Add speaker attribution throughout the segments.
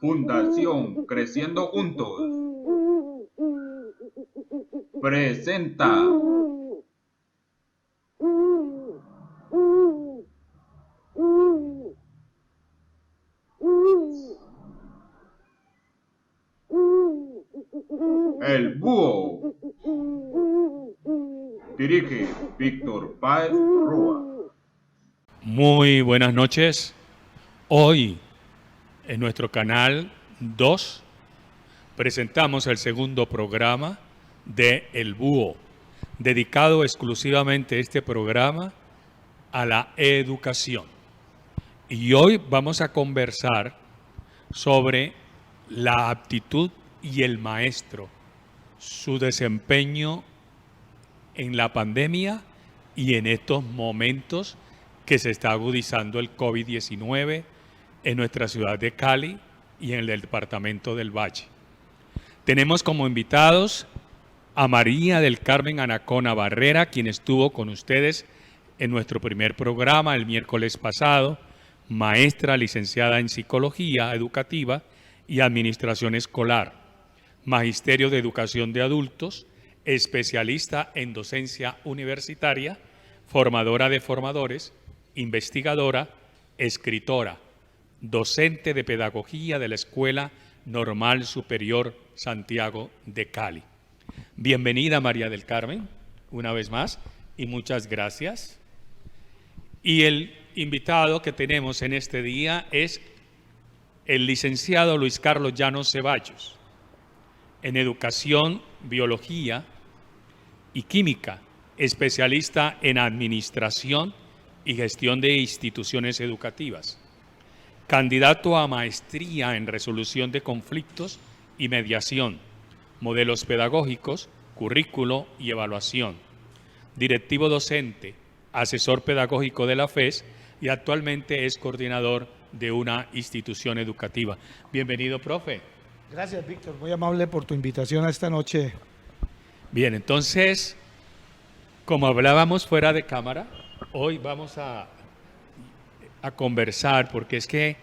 Speaker 1: Fundación Creciendo Juntos presenta El Búho. Dirige Víctor Páez Rúa.
Speaker 2: Muy buenas noches. Hoy en nuestro canal 2 presentamos el segundo programa de El Búho, dedicado exclusivamente este programa a la educación. Y hoy vamos a conversar sobre la aptitud y el maestro, su desempeño en la pandemia y en estos momentos que se está agudizando el COVID-19 en nuestra ciudad de Cali y en el departamento del Valle. Tenemos como invitados a María del Carmen Anacona Barrera, quien estuvo con ustedes en nuestro primer programa el miércoles pasado, maestra licenciada en Psicología Educativa y Administración Escolar, Magisterio de Educación de Adultos, especialista en docencia universitaria, formadora de formadores, investigadora, escritora, docente de pedagogía de la Escuela Normal Superior Santiago de Cali. Bienvenida, María del Carmen, una vez más, y muchas gracias. Y el invitado que tenemos en este día es el licenciado Luis Carlos Llanos Ceballos, en Educación, Biología y Química, especialista en Administración y Gestión de Instituciones Educativas, candidato a Maestría en Resolución de Conflictos y Mediación, Modelos Pedagógicos, Currículo y Evaluación, directivo docente, asesor pedagógico de la FES y actualmente es coordinador de una institución educativa. Bienvenido, profe.
Speaker 3: Gracias, Víctor. Muy amable por tu invitación a esta noche.
Speaker 2: Bien, entonces, como hablábamos fuera de cámara, hoy vamos a conversar porque es que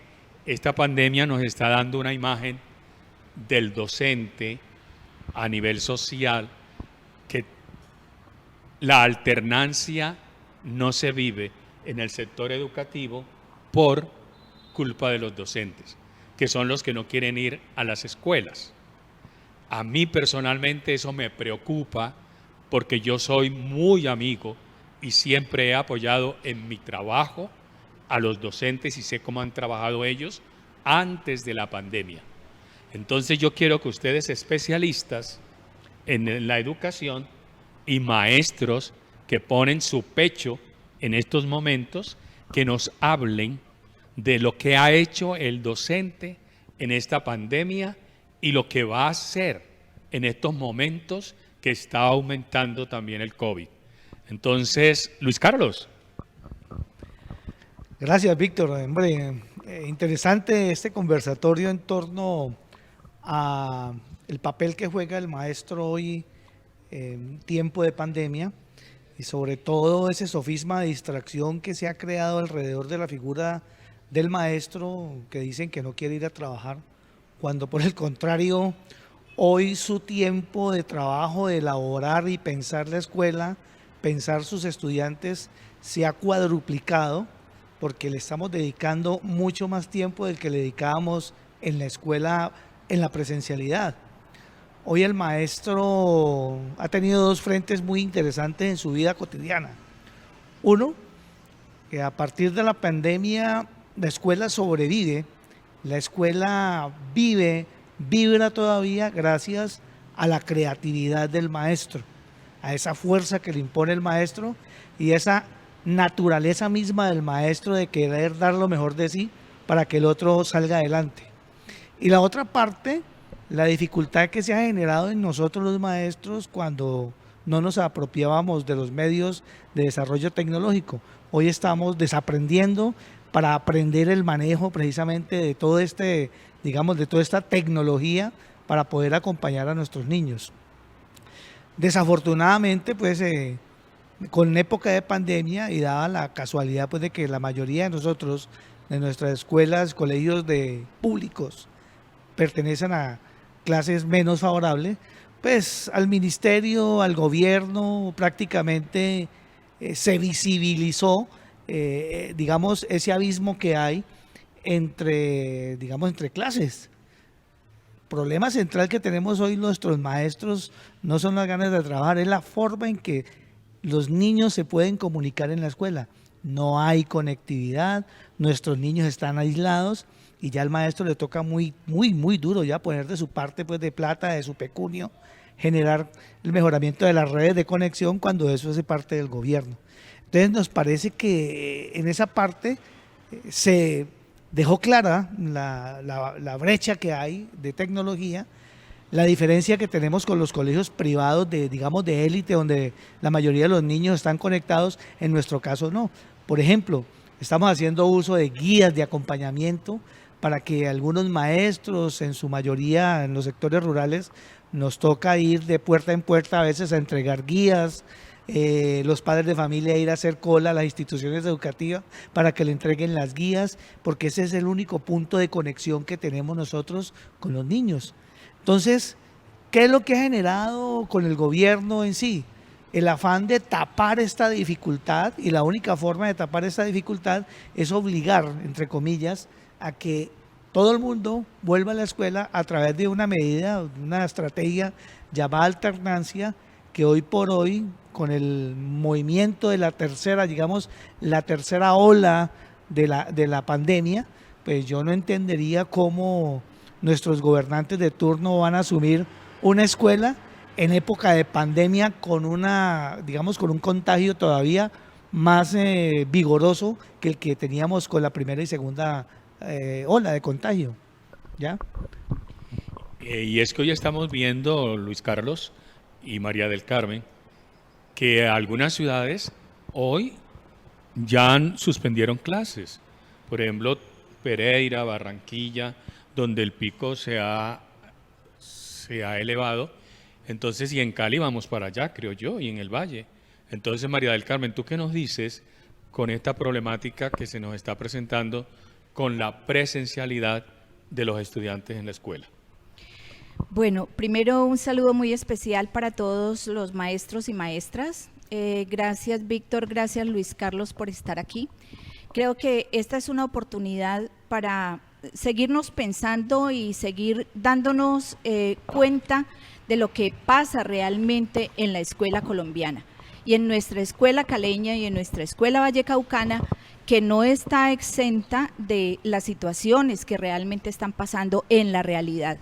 Speaker 2: esta pandemia nos está dando una imagen del docente a nivel social, que la alternancia no se vive en el sector educativo por culpa de los docentes, que son los que no quieren ir a las escuelas. A mí personalmente eso me preocupa porque yo soy muy amigo y siempre he apoyado en mi trabajo a los docentes y sé cómo han trabajado ellos antes de la pandemia. Entonces yo quiero que ustedes, especialistas en la educación y maestros que ponen su pecho en estos momentos, que nos hablen de lo que ha hecho el docente en esta pandemia y lo que va a hacer en estos momentos que está aumentando también el COVID. Entonces, Luis Carlos.
Speaker 3: Gracias, Víctor. Hombre, interesante este conversatorio en torno a el papel que juega el maestro hoy en tiempo de pandemia y sobre todo ese sofisma de distracción que se ha creado alrededor de la figura del maestro, que dicen que no quiere ir a trabajar, cuando por el contrario, hoy su tiempo de trabajo, de elaborar y pensar la escuela, pensar sus estudiantes, se ha cuadruplicado porque le estamos dedicando mucho más tiempo del que le dedicábamos en la escuela, en la presencialidad. Hoy el maestro ha tenido dos frentes muy interesantes en su vida cotidiana. Uno, que a partir de la pandemia la escuela sobrevive, la escuela vibra todavía gracias a la creatividad del maestro, a esa fuerza que le impone el maestro y esa naturaleza misma del maestro de querer dar lo mejor de sí para que el otro salga adelante. Y la otra parte, la dificultad que se ha generado en nosotros los maestros cuando no nos apropiábamos de los medios de desarrollo tecnológico. Hoy estamos desaprendiendo para aprender el manejo precisamente de todo de toda esta tecnología para poder acompañar a nuestros niños. Desafortunadamente, pues con época de pandemia y dada la casualidad pues de que la mayoría de nosotros, de nuestras escuelas, colegios públicos, pertenecen a clases menos favorables, pues al ministerio, al gobierno, prácticamente se visibilizó, digamos, ese abismo que hay entre, digamos, entre clases. Problema central que tenemos hoy nuestros maestros no son las ganas de trabajar, es la forma en que los niños se pueden comunicar en la escuela. No hay conectividad, nuestros niños están aislados y ya al maestro le toca muy duro ya poner de su parte, pues, de plata, de su pecunio, generar el mejoramiento de las redes de conexión cuando eso es parte del gobierno. Entonces nos parece que en esa parte se dejó clara la brecha que hay de tecnología, la diferencia que tenemos con los colegios privados de, digamos, de élite, donde la mayoría de los niños están conectados, en nuestro caso no. Por ejemplo, estamos haciendo uso de guías de acompañamiento para que algunos maestros, en su mayoría en los sectores rurales, nos toca ir de puerta en puerta a veces a entregar guías, los padres de familia ir a hacer cola a las instituciones educativas para que le entreguen las guías, porque ese es el único punto de conexión que tenemos nosotros con los niños. Entonces, ¿qué es lo que ha generado con el gobierno en sí? El afán de tapar esta dificultad, y la única forma de tapar esta dificultad es obligar, entre comillas, a que todo el mundo vuelva a la escuela a través de una medida, una estrategia llamada alternancia, que hoy por hoy, con el movimiento de la tercera, digamos, la tercera ola de la pandemia, pues yo no entendería cómo nuestros gobernantes de turno van a asumir una escuela en época de pandemia con digamos, con un contagio todavía más vigoroso que el que teníamos con la primera y segunda ola de contagio, ¿ya?
Speaker 2: Y es que hoy estamos viendo, Luis Carlos y María del Carmen, que algunas ciudades hoy ya suspendieron clases. Por ejemplo, Pereira, Barranquilla, donde el pico se ha elevado. Entonces, y en Cali vamos para allá, creo yo, y en el Valle. Entonces, María del Carmen, ¿tú qué nos dices con esta problemática que se nos está presentando con la presencialidad de los estudiantes en la escuela?
Speaker 4: Bueno, primero un saludo muy especial para todos los maestros y maestras. Gracias, Víctor, gracias, Luis Carlos, por estar aquí. Creo que esta es una oportunidad para seguirnos pensando y seguir dándonos cuenta de lo que pasa realmente en la escuela colombiana y en nuestra escuela caleña y en nuestra escuela vallecaucana, que no está exenta de las situaciones que realmente están pasando en la realidad.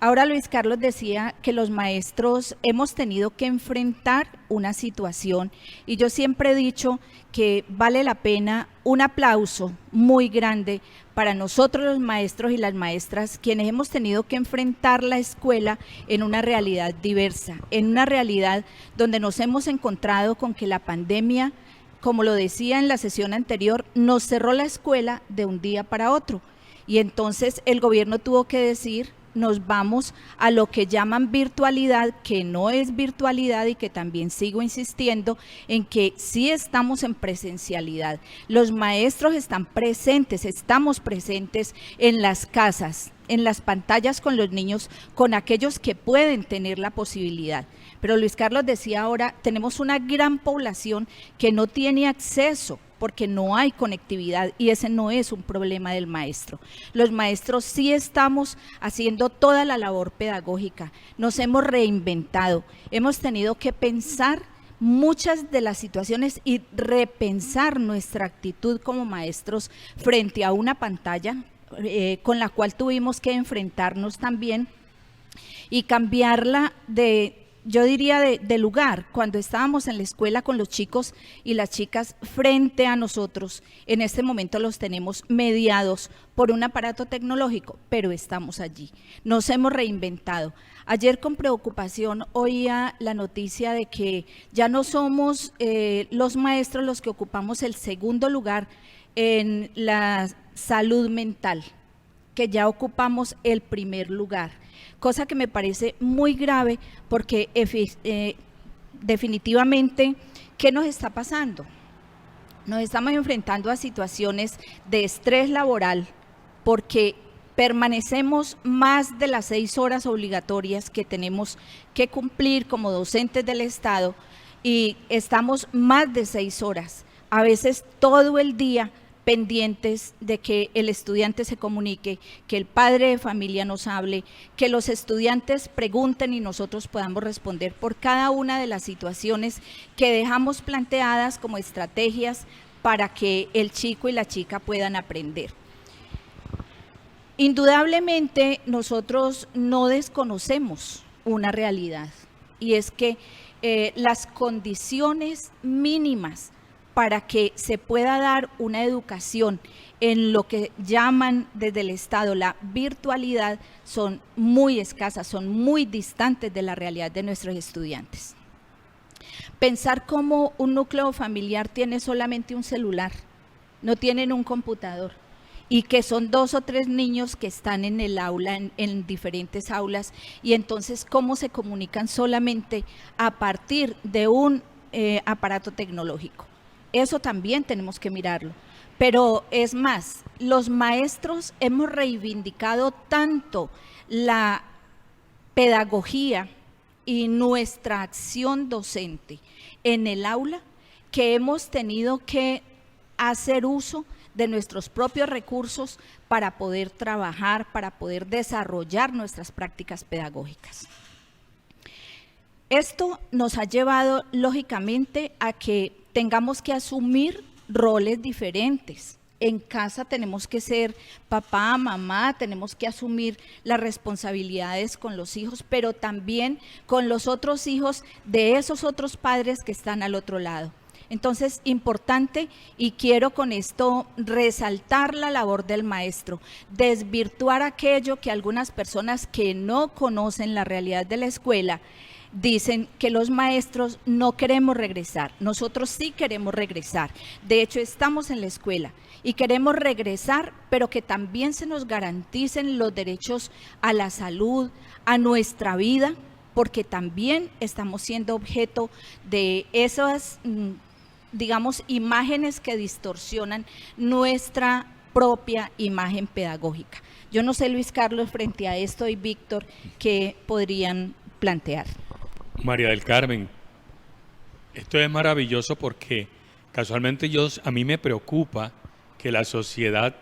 Speaker 4: Ahora Luis Carlos decía que los maestros hemos tenido que enfrentar una situación, y yo siempre he dicho que vale la pena un aplauso muy grande para nosotros los maestros y las maestras, quienes hemos tenido que enfrentar la escuela en una realidad diversa, en una realidad donde nos hemos encontrado con que la pandemia, como lo decía en la sesión anterior, nos cerró la escuela de un día para otro, y entonces el gobierno tuvo que decir: nos vamos a lo que llaman virtualidad, que no es virtualidad, y que también sigo insistiendo en que sí estamos en presencialidad. Los maestros están presentes, estamos presentes en las casas, en las pantallas con los niños, con aquellos que pueden tener la posibilidad. Pero Luis Carlos decía ahora, tenemos una gran población que no tiene acceso porque no hay conectividad, y ese no es un problema del maestro. Los maestros sí estamos haciendo toda la labor pedagógica, nos hemos reinventado, hemos tenido que pensar muchas de las situaciones y repensar nuestra actitud como maestros frente a una pantalla con la cual tuvimos que enfrentarnos también, y cambiarla de, yo diría, de lugar. Cuando estábamos en la escuela con los chicos y las chicas frente a nosotros, en este momento los tenemos mediados por un aparato tecnológico, pero estamos allí, nos hemos reinventado. Ayer con preocupación oía la noticia de que ya no somos los maestros los que ocupamos el segundo lugar en la salud mental, que ya ocupamos el primer lugar, cosa que me parece muy grave, porque definitivamente, ¿qué nos está pasando? Nos estamos enfrentando a situaciones de estrés laboral, porque permanecemos más de las 6 horas obligatorias que tenemos que cumplir como docentes del Estado y estamos más de 6 horas, a veces todo el día pendientes de que el estudiante se comunique, que el padre de familia nos hable, que los estudiantes pregunten y nosotros podamos responder por cada una de las situaciones que dejamos planteadas como estrategias para que el chico y la chica puedan aprender. Indudablemente nosotros no desconocemos una realidad y es que las condiciones mínimas para que se pueda dar una educación en lo que llaman desde el Estado la virtualidad son muy escasas, son muy distantes de la realidad de nuestros estudiantes. Pensar cómo un núcleo familiar tiene solamente un celular, no tienen un computador, y que son 2 o 3 niños que están en el aula, en diferentes aulas, y entonces cómo se comunican solamente a partir de un aparato tecnológico. Eso también tenemos que mirarlo. Pero es más, los maestros hemos reivindicado tanto la pedagogía y nuestra acción docente en el aula que hemos tenido que hacer uso de nuestros propios recursos para poder trabajar, para poder desarrollar nuestras prácticas pedagógicas. Esto nos ha llevado, lógicamente, a que tengamos que asumir roles diferentes. En casa tenemos que ser papá, mamá, tenemos que asumir las responsabilidades con los hijos, pero también con los otros hijos de esos otros padres que están al otro lado. Entonces, importante, y quiero con esto resaltar la labor del maestro, desvirtuar aquello que algunas personas que no conocen la realidad de la escuela dicen que los maestros no queremos regresar. Nosotros sí queremos regresar. De hecho, estamos en la escuela y queremos regresar, pero que también se nos garanticen los derechos a la salud, a nuestra vida, porque también estamos siendo objeto de esas, digamos, imágenes que distorsionan nuestra propia imagen pedagógica. Yo no sé, Luis Carlos, frente a esto y Víctor, ¿qué podrían plantear?
Speaker 2: María del Carmen, esto es maravilloso porque casualmente a mí me preocupa que la sociedad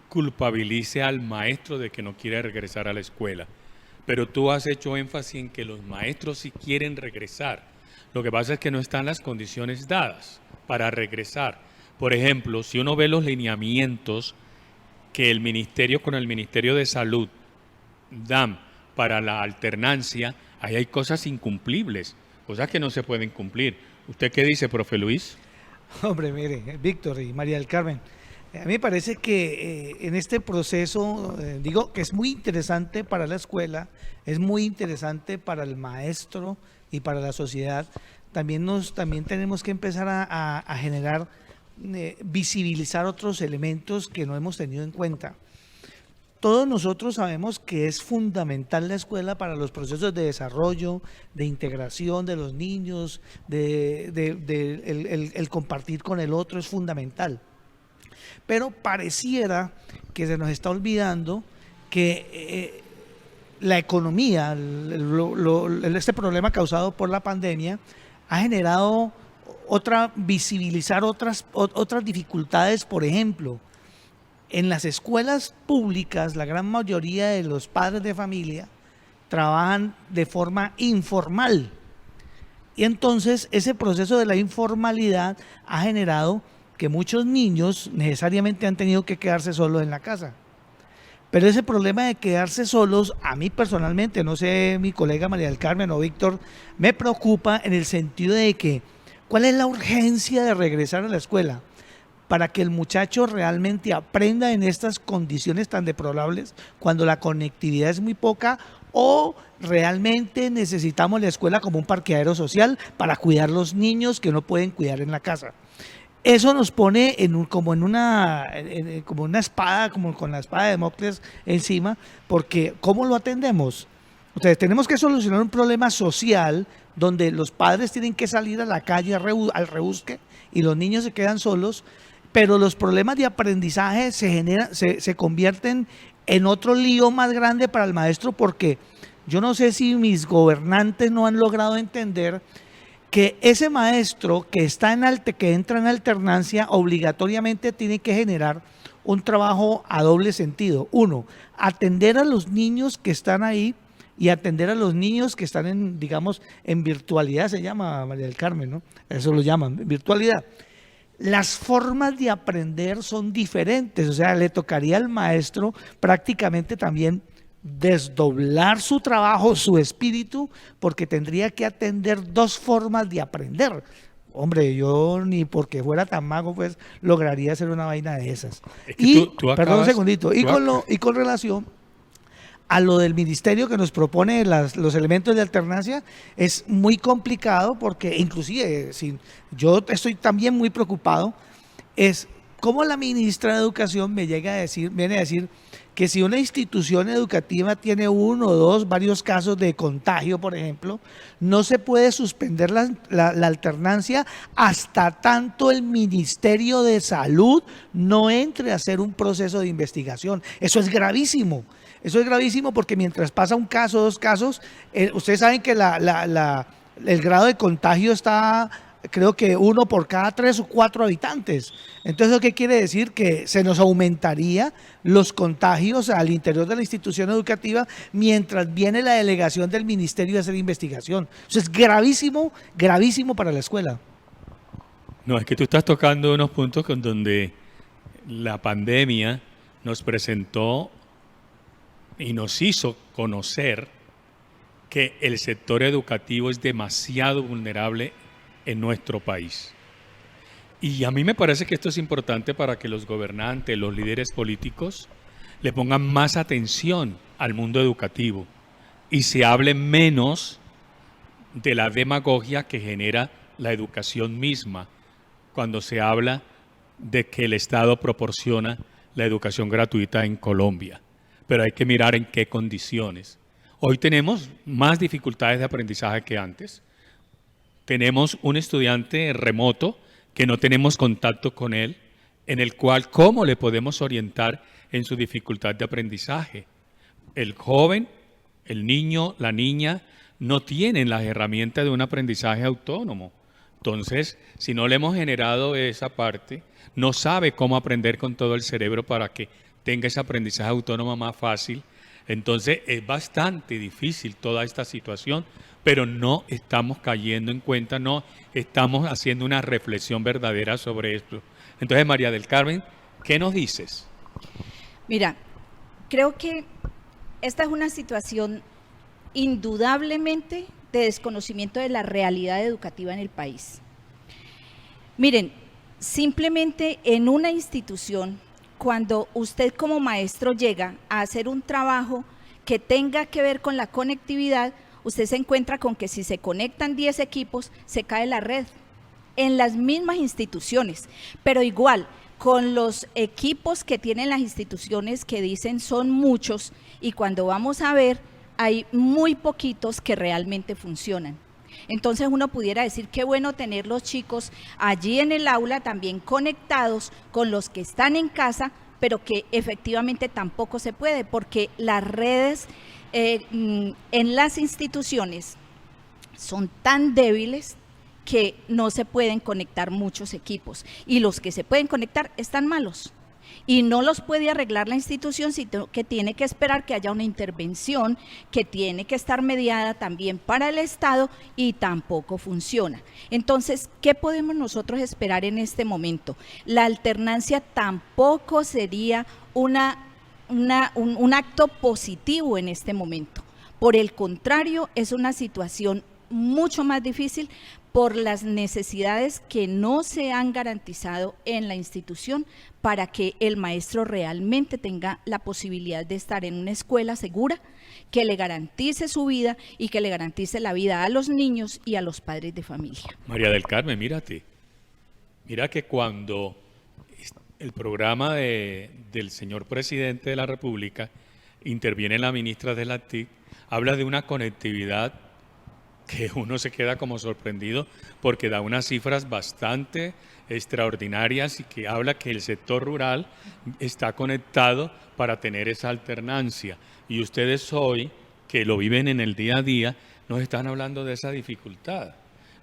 Speaker 2: culpabilice al maestro de que no quiere regresar a la escuela. Pero tú has hecho énfasis en que los maestros sí quieren regresar. Lo que pasa es que no están las condiciones dadas para regresar. Por ejemplo, si uno ve los lineamientos que el ministerio con el Ministerio de Salud dan para la alternancia, ahí hay cosas incumplibles, cosas que no se pueden cumplir. ¿Usted qué dice, profe Luis?
Speaker 3: Hombre, mire, Víctor y María del Carmen, a mí me parece que en este proceso, digo que es muy interesante para la escuela, es muy interesante para el maestro y para la sociedad. También tenemos que empezar a generar, visibilizar otros elementos que no hemos tenido en cuenta. Todos nosotros sabemos que es fundamental la escuela para los procesos de desarrollo, de integración de los niños, el compartir con el otro es fundamental. Pero pareciera que se nos está olvidando que la economía, este problema causado por la pandemia, ha generado visibilizar otras dificultades. Por ejemplo, en las escuelas públicas, la gran mayoría de los padres de familia trabajan de forma informal. Y entonces ese proceso de la informalidad ha generado que muchos niños necesariamente han tenido que quedarse solos en la casa. Pero ese problema de quedarse solos, a mí personalmente, no sé, mi colega María del Carmen o Víctor, me preocupa en el sentido de que, ¿cuál es la urgencia de regresar a la escuela? Para que el muchacho realmente aprenda en estas condiciones tan deplorables, cuando la conectividad es muy poca, o realmente necesitamos la escuela como un parqueadero social para cuidar los niños que no pueden cuidar en la casa. Eso nos pone como una espada, como con la espada de Damocles encima, porque ¿cómo lo atendemos? Entonces tenemos que solucionar un problema social donde los padres tienen que salir a la calle al rebusque y los niños se quedan solos, pero los problemas de aprendizaje se convierten en otro lío más grande para el maestro, porque yo no sé si mis gobernantes no han logrado entender que ese maestro que que entra en alternancia obligatoriamente tiene que generar un trabajo a doble sentido. Uno, atender a los niños que están ahí y atender a los niños que están en, digamos, en virtualidad, se llama, María del Carmen, ¿no? Eso lo llaman, virtualidad. Las formas de aprender son diferentes, o sea, le tocaría al maestro prácticamente también desdoblar su trabajo, su espíritu, porque tendría que atender dos formas de aprender. Hombre, yo ni porque fuera tan mago, pues lograría hacer una vaina de esas.
Speaker 2: Es que
Speaker 3: Y,
Speaker 2: tú
Speaker 3: perdón un
Speaker 2: acabas-
Speaker 3: segundito, y
Speaker 2: tú
Speaker 3: con relación a lo del ministerio que nos propone los elementos de alternancia, es muy complicado porque inclusive, yo estoy también muy preocupado, es cómo la ministra de Educación viene a decir que si una institución educativa tiene uno o dos, varios casos de contagio, por ejemplo, no se puede suspender la alternancia hasta tanto el Ministerio de Salud no entre a hacer un proceso de investigación. Eso es gravísimo. Eso es gravísimo porque mientras pasa un caso, dos casos, ustedes saben que el grado de contagio está, creo que 1 por cada 3 o 4 habitantes. Entonces, ¿eso qué quiere decir? Que se nos aumentaría los contagios al interior de la institución educativa mientras viene la delegación del ministerio a hacer investigación. Eso es gravísimo, gravísimo para la escuela.
Speaker 2: No, es que tú estás tocando unos puntos con donde la pandemia nos presentó y nos hizo conocer que el sector educativo es demasiado vulnerable en nuestro país. Y a mí me parece que esto es importante para que los gobernantes, los líderes políticos, le pongan más atención al mundo educativo y se hable menos de la demagogia que genera la educación misma cuando se habla de que el Estado proporciona la educación gratuita en Colombia. Pero hay que mirar en qué condiciones. Hoy tenemos más dificultades de aprendizaje que antes. Tenemos un estudiante remoto que no tenemos contacto con él, en el cual cómo le podemos orientar en su dificultad de aprendizaje. El joven, el niño, la niña no tienen las herramientas de un aprendizaje autónomo. Entonces, si no le hemos generado esa parte, no sabe cómo aprender con todo el cerebro para que tenga ese aprendizaje autónomo más fácil. Entonces es bastante difícil toda esta situación, pero no estamos cayendo en cuenta, no estamos haciendo una reflexión verdadera sobre esto. Entonces, María del Carmen, ¿qué nos dices?
Speaker 4: Mira, creo que esta es una situación indudablemente de desconocimiento de la realidad educativa en el país. Miren, simplemente en una institución, cuando usted como maestro llega a hacer un trabajo que tenga que ver con la conectividad, usted se encuentra con que si se conectan 10 equipos, se cae la red en las mismas instituciones, pero igual con los equipos que tienen las instituciones que dicen son muchos y cuando vamos a ver hay muy poquitos que realmente funcionan. Entonces uno pudiera decir qué bueno tener los chicos allí en el aula también conectados con los que están en casa, pero que efectivamente tampoco se puede porque las redes en las instituciones son tan débiles que no se pueden conectar muchos equipos y los que se pueden conectar están malos. Y no los puede arreglar la institución, sino que tiene que esperar que haya una intervención, que tiene que estar mediada también para el Estado y tampoco funciona. Entonces, ¿qué podemos nosotros esperar en este momento? La alternancia tampoco sería un acto positivo en este momento. Por el contrario, es una situación mucho más difícil por las necesidades que no se han garantizado en la institución para que el maestro realmente tenga la posibilidad de estar en una escuela segura, que le garantice su vida y que le garantice la vida a los niños y a los padres de familia.
Speaker 2: María del Carmen, mírate. Mira que cuando el programa del señor presidente de la República interviene la ministra de la TIC, habla de una conectividad que uno se queda como sorprendido porque da unas cifras bastante extraordinarias y que habla que el sector rural está conectado para tener esa alternancia. Y ustedes hoy, que lo viven en el día a día, nos están hablando de esa dificultad.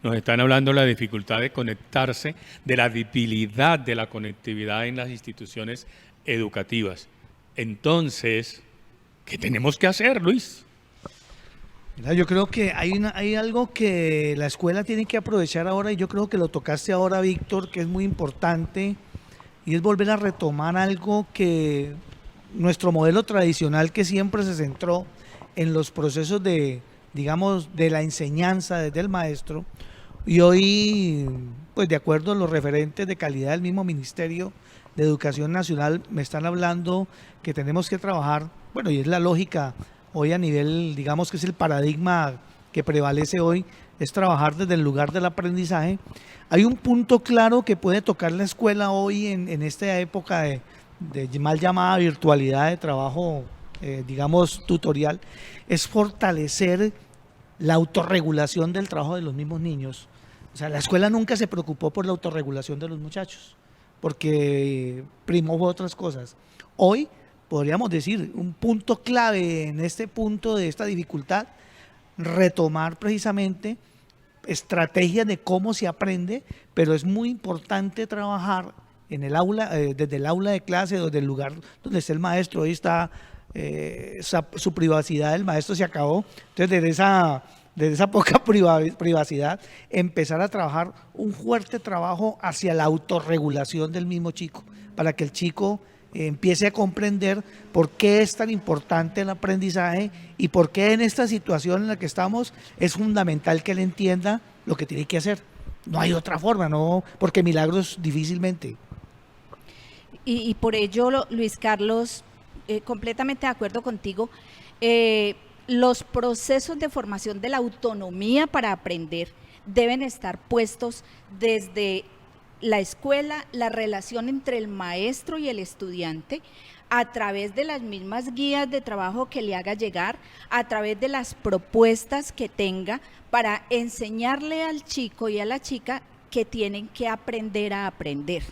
Speaker 2: Nos están hablando de la dificultad de conectarse, de la debilidad de la conectividad en las instituciones educativas. Entonces, ¿qué tenemos que hacer, Luis?
Speaker 3: Mira, yo creo que hay algo que la escuela tiene que aprovechar ahora, y yo creo que lo tocaste ahora, Víctor, que es muy importante, y es volver a retomar algo que nuestro modelo tradicional, que siempre se centró en los procesos de, digamos, de la enseñanza desde el maestro, y hoy, pues de acuerdo a los referentes de calidad del mismo Ministerio de Educación Nacional, me están hablando que tenemos que trabajar, bueno, y es la lógica hoy a nivel, digamos que es el paradigma que prevalece hoy, es trabajar desde el lugar del aprendizaje. Hay un punto claro que puede tocar la escuela hoy en esta época de mal llamada virtualidad de trabajo, digamos, tutorial, es fortalecer la autorregulación del trabajo de los mismos niños. O sea, la escuela nunca se preocupó por la autorregulación de los muchachos, porque primó otras cosas. Hoy podríamos decir, un punto clave en este punto de esta dificultad, retomar precisamente estrategias de cómo se aprende, pero es muy importante trabajar en el aula, desde el aula de clase, desde el lugar donde está el maestro. Hoy está su privacidad del maestro se acabó, entonces desde esa poca privacidad, empezar a trabajar un fuerte trabajo hacia la autorregulación del mismo chico, para que el chico empiece a comprender por qué es tan importante el aprendizaje y por qué en esta situación en la que estamos es fundamental que él entienda lo que tiene que hacer. No hay otra forma, no, porque milagros difícilmente.
Speaker 4: Y por ello, Luis Carlos, completamente de acuerdo contigo, los procesos de formación de la autonomía para aprender deben estar puestos desde la escuela, la relación entre el maestro y el estudiante, a través de las mismas guías de trabajo que le haga llegar, a través de las propuestas que tenga para enseñarle al chico y a la chica que tienen que aprender a aprender.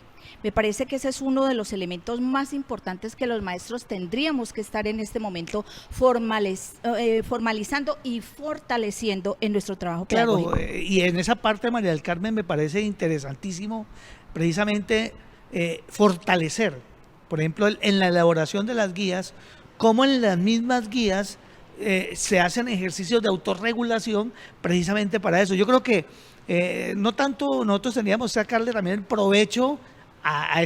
Speaker 4: Me parece que ese es uno de los elementos más importantes que los maestros tendríamos que estar en este momento formalizando y fortaleciendo en nuestro trabajo pedagógico.
Speaker 3: Claro, y en esa parte, María del Carmen, me parece interesantísimo precisamente fortalecer, por ejemplo, en la elaboración de las guías, cómo en las mismas guías se hacen ejercicios de autorregulación precisamente para eso. Yo creo que no tanto nosotros tendríamos que sacarle también el provecho a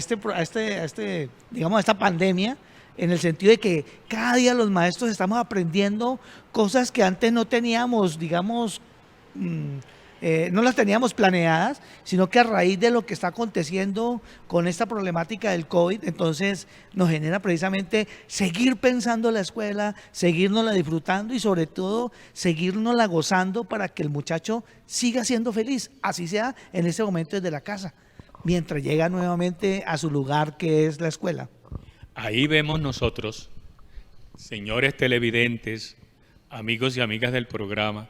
Speaker 3: digamos, a esta pandemia, en el sentido de que cada día los maestros estamos aprendiendo cosas que antes no teníamos, digamos, no las teníamos planeadas, sino que a raíz de lo que está aconteciendo con esta problemática del COVID, entonces nos genera precisamente seguir pensando la escuela, seguirnosla disfrutando y sobre todo seguirnosla gozando para que el muchacho siga siendo feliz, así sea en ese momento desde la casa, mientras llega nuevamente a su lugar que es la escuela.
Speaker 2: Ahí vemos nosotros, señores televidentes, amigos y amigas del programa,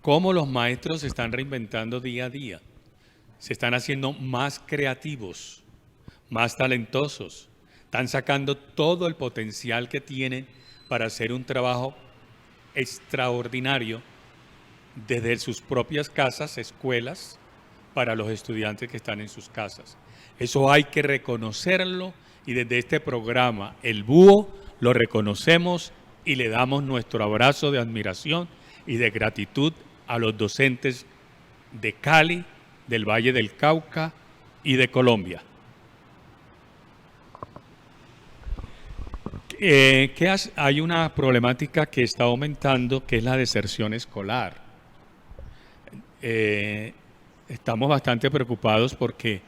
Speaker 2: cómo los maestros se están reinventando día a día. Se están haciendo más creativos, más talentosos, están sacando todo el potencial que tienen para hacer un trabajo extraordinario desde sus propias casas, escuelas, para los estudiantes que están en sus casas. Eso hay que reconocerlo y desde este programa, El Búho, lo reconocemos y le damos nuestro abrazo de admiración y de gratitud a los docentes de Cali, del Valle del Cauca y de Colombia. Hay una problemática que está aumentando, que es la deserción escolar. Estamos bastante preocupados porque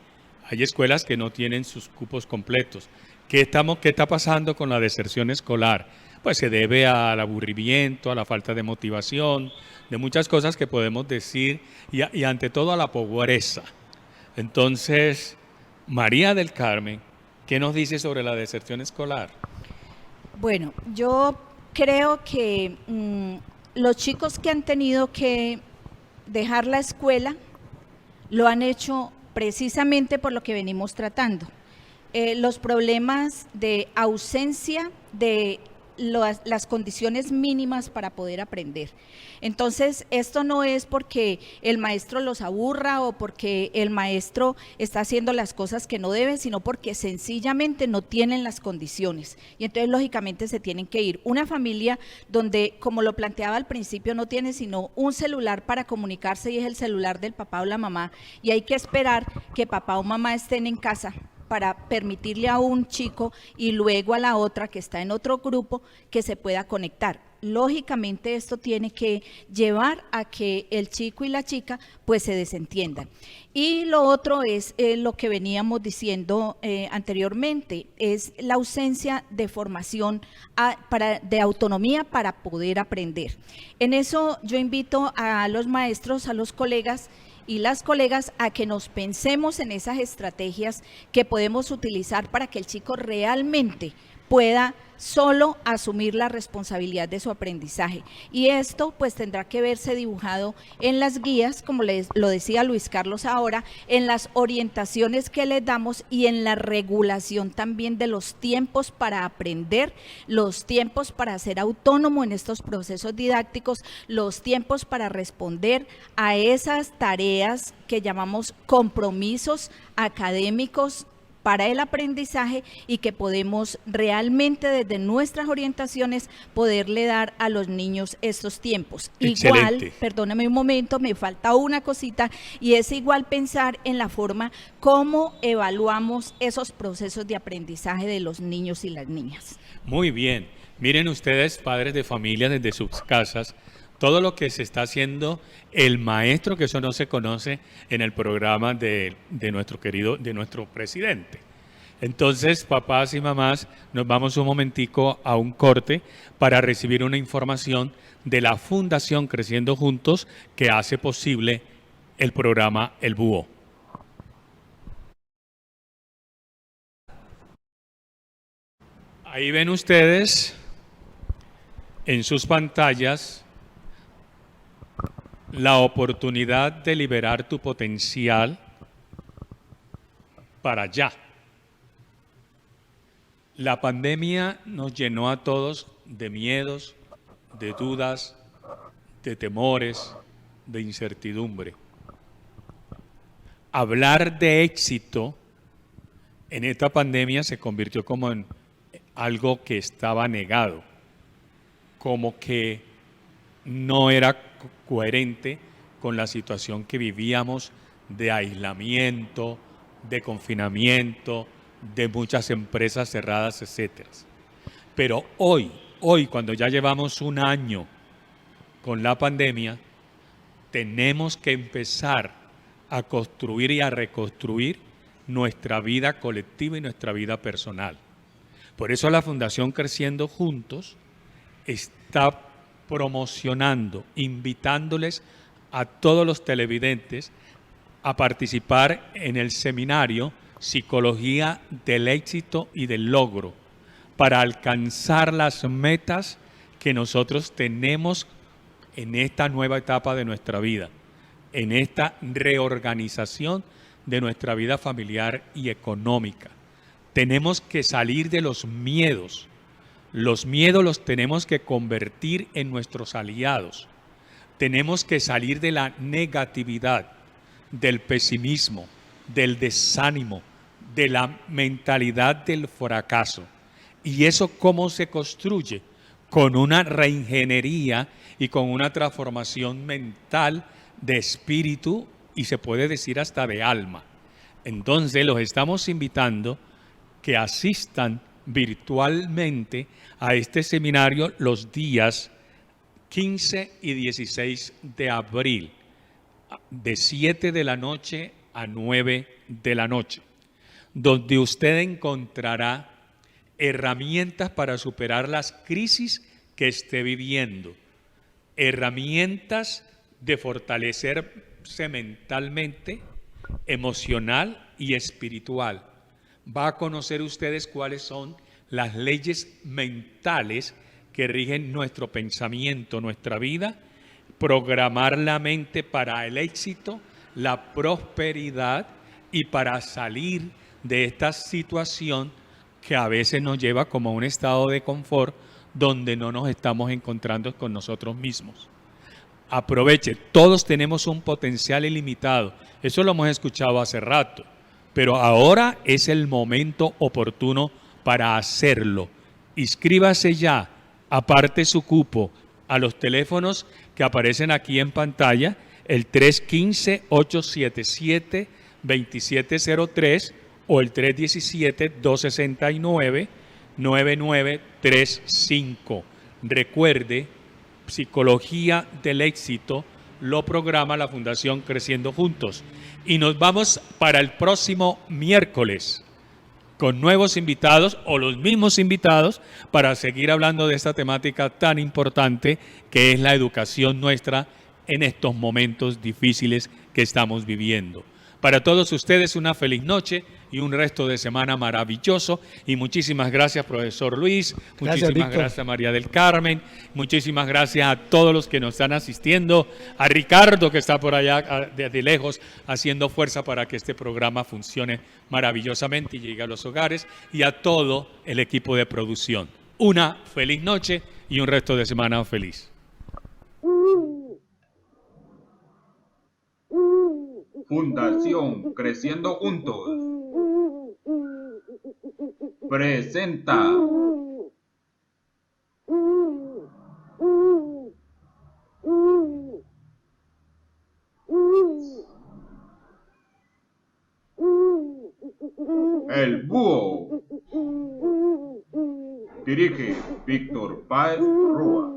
Speaker 2: hay escuelas que no tienen sus cupos completos. ¿Qué está pasando con la deserción escolar? Pues se debe al aburrimiento, a la falta de motivación, de muchas cosas que podemos decir y ante todo a la pobreza. Entonces, María del Carmen, ¿qué nos dice sobre la deserción escolar?
Speaker 4: Bueno, yo creo que los chicos que han tenido que dejar la escuela, lo han hecho precisamente por lo que venimos tratando. Los problemas de ausencia de las condiciones mínimas para poder aprender. Entonces, esto no es porque el maestro los aburra o porque el maestro está haciendo las cosas que no debe, sino porque sencillamente no tienen las condiciones. Y entonces, lógicamente, se tienen que ir. Una familia donde, como lo planteaba al principio, no tiene sino un celular para comunicarse y es el celular del papá o la mamá. Y hay que esperar que papá o mamá estén en casa para permitirle a un chico y luego a la otra que está en otro grupo que se pueda conectar. Lógicamente esto tiene que llevar a que el chico y la chica pues se desentiendan. Y lo otro es lo que veníamos diciendo anteriormente, es la ausencia de formación de autonomía para poder aprender. En eso yo invito a los maestros, a los colegas y las colegas a que nos pensemos en esas estrategias que podemos utilizar para que el chico realmente pueda solo asumir la responsabilidad de su aprendizaje. Y esto pues tendrá que verse dibujado en las guías, como lo decía Luis Carlos ahora, en las orientaciones que les damos y en la regulación también de los tiempos para aprender, los tiempos para ser autónomo en estos procesos didácticos, los tiempos para responder a esas tareas que llamamos compromisos académicos para el aprendizaje y que podemos realmente desde nuestras orientaciones poderle dar a los niños estos tiempos.
Speaker 2: Excelente.
Speaker 4: Igual, perdóname un momento, me falta una cosita y es igual pensar en la forma cómo evaluamos esos procesos de aprendizaje de los niños y las niñas.
Speaker 2: Muy bien. Miren ustedes, padres de familia desde sus casas, todo lo que se está haciendo el maestro, que eso no se conoce en el programa de nuestro presidente. Entonces, papás y mamás, nos vamos un momentico a un corte para recibir una información de la Fundación Creciendo Juntos que hace posible el programa El Búho. Ahí ven ustedes en sus pantallas la oportunidad de liberar tu potencial para ya. La pandemia nos llenó a todos de miedos, de dudas, de temores, de incertidumbre. Hablar de éxito en esta pandemia se convirtió como en algo que estaba negado, como que no era coherente con la situación que vivíamos de aislamiento, de confinamiento, de muchas empresas cerradas, etcétera. Pero hoy, cuando ya llevamos un año con la pandemia, tenemos que empezar a construir y a reconstruir nuestra vida colectiva y nuestra vida personal. Por eso la Fundación Creciendo Juntos está promocionando, invitándoles a todos los televidentes a participar en el seminario Psicología del Éxito y del Logro para alcanzar las metas que nosotros tenemos en esta nueva etapa de nuestra vida, en esta reorganización de nuestra vida familiar y económica. Tenemos que salir de los miedos. Los miedos los tenemos que convertir en nuestros aliados. Tenemos que salir de la negatividad, del pesimismo, del desánimo, de la mentalidad del fracaso. ¿Y eso cómo se construye? Con una reingeniería y con una transformación mental de espíritu y se puede decir hasta de alma. Entonces los estamos invitando que asistan virtualmente a este seminario los días 15 y 16 de abril, de 7 de la noche a 9 de la noche, donde usted encontrará herramientas para superar las crisis que esté viviendo, herramientas de fortalecerse mentalmente, emocional y espiritual. Va a conocer ustedes cuáles son las leyes mentales que rigen nuestro pensamiento, nuestra vida, programar la mente para el éxito, la prosperidad y para salir de esta situación que a veces nos lleva como a un estado de confort donde no nos estamos encontrando con nosotros mismos. Aproveche, todos tenemos un potencial ilimitado. Eso lo hemos escuchado hace rato, pero ahora es el momento oportuno para hacerlo. Inscríbase ya, aparte su cupo a los teléfonos que aparecen aquí en pantalla, el 315-877-2703 o el 317-269-9935. Recuerde, Psicología del Éxito lo programa la Fundación Creciendo Juntos. Y nos vamos para el próximo miércoles con nuevos invitados o los mismos invitados para seguir hablando de esta temática tan importante que es la educación nuestra en estos momentos difíciles que estamos viviendo. Para todos ustedes una feliz noche y un resto de semana maravilloso. Y muchísimas gracias, profesor Luis. Muchísimas gracias, María del Carmen. Muchísimas gracias a todos los que nos están asistiendo. A Ricardo, que está por allá desde lejos, haciendo fuerza para que este programa funcione maravillosamente y llegue a los hogares. Y a todo el equipo de producción. Una feliz noche y un resto de semana feliz.
Speaker 1: Fundación Creciendo Juntos presenta El Búho. Dirige Víctor Páez Roa.